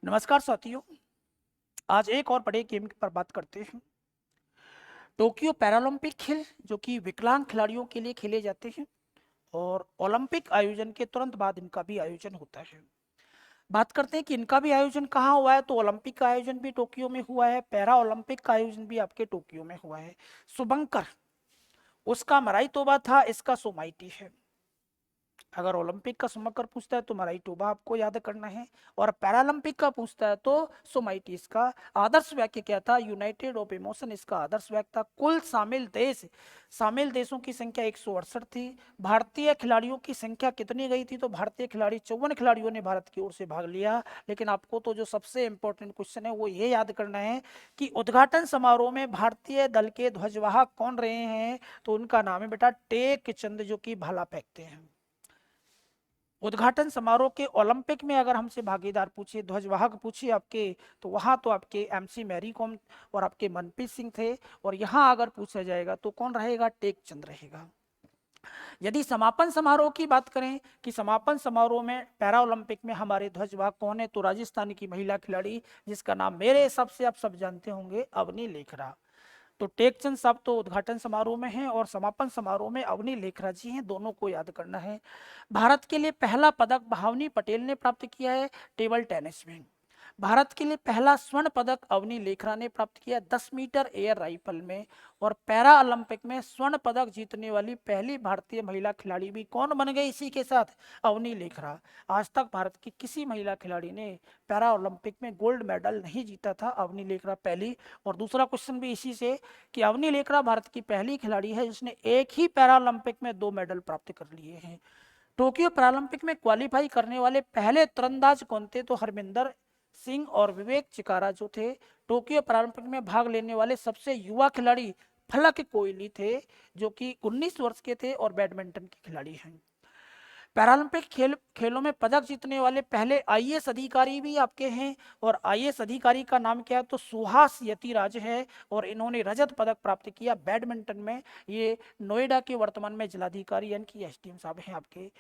नमस्कार साथियों। आज एक और बड़े गेम पर बात करते हैं। टोक्यो पैरालंपिक खेल जो कि विकलांग खिलाड़ियों के लिए खेले जाते हैं और ओलंपिक आयोजन के तुरंत बाद इनका भी आयोजन होता है। बात करते हैं कि इनका भी आयोजन कहाँ हुआ है, तो ओलंपिक का आयोजन भी टोक्यो में हुआ है, पैरा ओलंपिक का आयोजन भी आपके टोक्यो में हुआ है। शुभंकर, उसका मराईतोबा था, इसका सोमाइटी है। अगर ओलंपिक का शुभंकर पूछता है तो मराईटोबा आपको याद करना है, और पैरालंपिक का पूछता है तो सोमाइटिस का। आदर्श वाक्य क्या था? यूनाइटेड ऑफ इमोशन इसका आदर्श वाक्य था। कुल शामिल देशों की संख्या 168 थी। भारतीय खिलाड़ियों की संख्या कितनी गई थी? तो भारतीय खिलाड़ी 54 खिलाड़ियों ने भारत की ओर से भाग लिया। लेकिन आपको तो जो सबसे इंपॉर्टेंट क्वेश्चन है वो ये याद करना है कि उद्घाटन समारोह में भारतीय दल के ध्वजवाहक कौन रहे हैं? तो उनका नाम है बेटा टेक चंद, जो कि भाला फेंकते हैं। उद्घाटन समारोह के ओलंपिक में अगर हमसे भागीदार पूछे, ध्वजवाहक पूछे आपके, तो वहां तो आपके एमसी मैरी कॉम और आपके मनप्रीत सिंह थे। और यहां अगर पूछा जाएगा तो कौन रहेगा? टेक चंद रहेगा। यदि समापन समारोह की बात करें कि समापन समारोह में पैरा ओलंपिक में हमारे ध्वजवाहक कौन है, तो राजस्थान की महिला खिलाड़ी जिसका नाम मेरे हिसाब से आप सब जानते होंगे, अवनी लेखरा। तो टेकचंद साहब तो उद्घाटन समारोह में हैं और समापन समारोह में अवनी लेखरा जी हैं, दोनों को याद करना है। भारत के लिए पहला पदक भावनी पटेल ने प्राप्त किया है टेबल टेनिस में। भारत के लिए पहला स्वर्ण पदक अवनी लेखरा ने प्राप्त किया 10 मीटर एयर राइफल में। और पैरा ओलंपिक में स्वर्ण पदक जीतने वाली पहली भारतीय महिला खिलाड़ी भी कौन बन गई इसी के साथ? अवनी लेखरा। आज तक भारत की किसी महिला खिलाड़ी ने पैरा ओलंपिक में गोल्ड मेडल नहीं जीता था, अवनी लेखरा पहली। और दूसरा क्वेश्चन भी इसी से कि अवनी लेखरा भारत की पहली खिलाड़ी है जिसने एक ही पैरा ओलंपिक में 2 मेडल प्राप्त कर लिए हैं। टोक्यो पैरालंपिक में क्वालिफाई करने वाले पहले तीरंदाज कौन थे? तो हरमिंदर सिंह और विवेक चिकारा जो थे। टोक्यो पैरालंपिक में भाग लेने वाले सबसे युवा खिलाड़ी फलक कोहली थे, जो कि 19 वर्ष के थे और बैडमिंटन के खिलाड़ी हैं। पैरालंपिक खेलों में पदक जीतने वाले पहले आईएएस अधिकारी भी आपके हैं, और आईएएस अधिकारी का नाम क्या है? तो सुहास यतिराज है, और इन्होंने रजत पदक प्राप्त किया बैडमिंटन में। ये नोएडा के वर्तमान में जिलाधिकारी यानी कि एसडीएम साहब हैं आपके।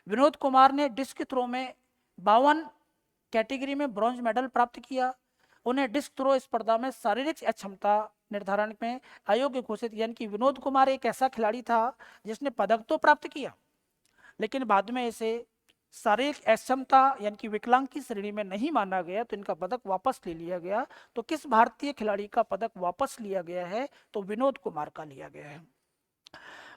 विनोद कुमार ने डिस्क थ्रो में 52 कैटेगरी में ब्रॉन्ज मेडल प्राप्त किया। उन्हें डिस्क थ्रो स्पर्धा में शारीरिक अक्षमता निर्धारण में अयोग्य घोषित, यानी कि विनोद कुमार एक ऐसा खिलाड़ी था जिसने पदक तो प्राप्त किया लेकिन बाद में इसे शारीरिक अक्षमता यानी कि विकलांग की श्रेणी में नहीं माना गया, तो इनका पदक वापस ले लिया गया। तो किस भारतीय खिलाड़ी का पदक वापस लिया गया है? तो विनोद कुमार का लिया गया है।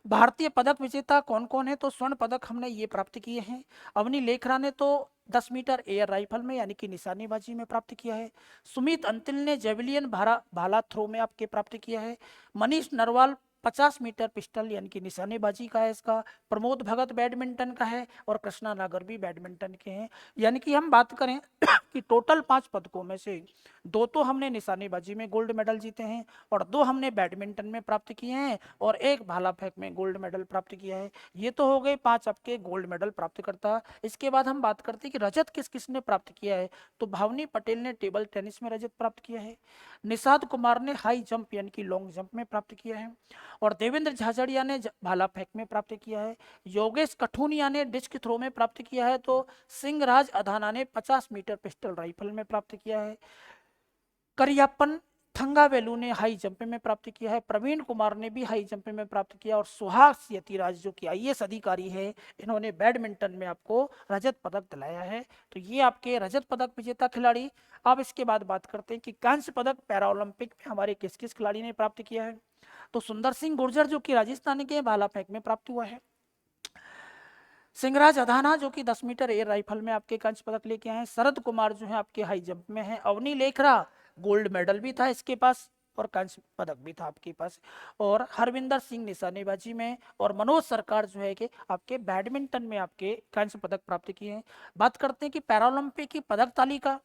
भारतीय पदक विजेता कौन कौन है? तो स्वर्ण पदक हमने ये प्राप्त किए हैं। अवनी लेखरा ने तो 10 मीटर एयर राइफल में यानी कि निशानेबाजी में प्राप्त किया है। सुमित अंतिल ने जेवलियन भाला थ्रो में आपके प्राप्त किया है। मनीष नरवाल 50 मीटर पिस्टल यानी कि निशानेबाजी का है इसका। प्रमोद भगत बैडमिंटन का है, और कृष्णा नागर भी बैडमिंटन के हैं। यानी कि हम बात करें कि टोटल 5 पदकों में से 2 तो हमने निशानेबाजी में गोल्ड मेडल जीते हैं, और 2 हमने बैडमिंटन में प्राप्त किए हैं, और 1 भाला फेंक में गोल्ड मेडल प्राप्त किया है। ये तो हो गए 5 आपके गोल्ड मेडल प्राप्त करता। इसके बाद हम बात करते हैं कि रजत किस किसने प्राप्त किया है, तो भावनी पटेल ने टेबल टेनिस में रजत प्राप्त किया है। निषाद कुमार ने हाई जंप यानी कि लॉन्ग जंप में प्राप्त किया है, और देवेंद्र झाझड़िया ने भाला फेंक में प्राप्त किया है। योगेश कठुनिया ने डिस्क थ्रो में प्राप्त किया है, तो सिंहराज अधाना ने 50 मीटर पिस्टल राइफल में प्राप्त किया है। करियप्पन थंगावेलू ने हाई जंप में प्राप्त किया है। प्रवीण कुमार ने भी हाई जंप में प्राप्त किया, और सुहास यतिराज जो कि आईएएस अधिकारी है, इन्होंने बैडमिंटन में आपको रजत पदक दिलाया है। तो ये आपके रजत पदक विजेता खिलाड़ी। अब इसके बाद बात करते हैं कि कांस्य पदक पैरा ओलंपिक में हमारे किस किस खिलाड़ी ने प्राप्त किया है। तो सुंदर सिंह गुर्जर जो कि राजस्थान के भाला फेंक में प्राप्त हुआ है। सिंहराज अधाना जो कि 10 मीटर एयर राइफल में आपके कांस्य पदक लेके आए हैं। शरद कुमार जो है आपके हाई जंप में है। अवनी लेखरा गोल्ड मेडल भी था इसके पास, और कांस्य पदक भी था आपके पास। और हरविंदर सिंह निशानेबाजी में, और मनोज सरकार जो है कि आपके बैडमिंटन में आपके कांस्य पदक प्राप्त किए हैं। बात करते हैं कि पैरालंपिक की पदक तालिका,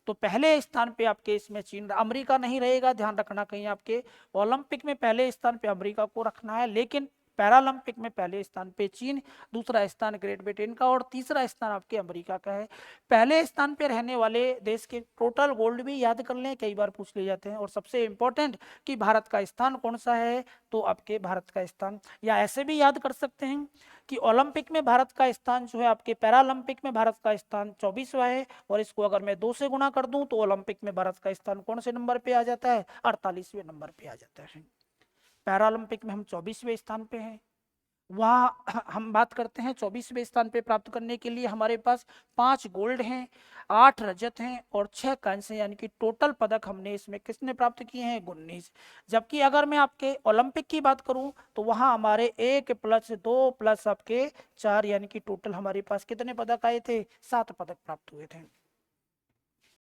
तो पहले स्थान पे आपके इसमें चीन, अमेरिका नहीं रहेगा, ध्यान रखना कहीं आपके ओलंपिक में पहले स्थान पे अमेरिका को रखना है। लेकिन पैरालंपिक में पहले स्थान पे चीन, दूसरा स्थान ग्रेट ब्रिटेन का और तीसरा स्थान आपके अमेरिका का है। पहले स्थान पे रहने वाले देश के टोटल गोल्ड भी याद कर लें, कई बार पूछ ले जाते हैं। और सबसे इंपॉर्टेंट कि भारत का स्थान कौन सा है, तो आपके भारत का स्थान, या ऐसे भी याद कर सकते हैं कि ओलंपिक में भारत का स्थान जो है आपके पैरालंपिक में भारत का स्थान 24वां है, और इसको अगर मैं 2 से गुणा कर दूं तो ओलंपिक में भारत का स्थान कौन से नंबर पे आ जाता है, 48वें नंबर पे आ जाता है। पैरालंपिक में हम 24वें स्थान पे हैं। वहाँ हम बात करते हैं 24वें स्थान पे प्राप्त करने के लिए हमारे पास 5 गोल्ड हैं, 8 रजत हैं और 6 कांस्य, यानी कि टोटल पदक हमने इसमें किसने प्राप्त किए हैं, 19। जबकि अगर मैं आपके ओलंपिक की बात करूं तो वहां हमारे 1 + 2 + आपके 4, यानी कि टोटल हमारे पास कितने पदक आए थे, 7 पदक प्राप्त हुए थे।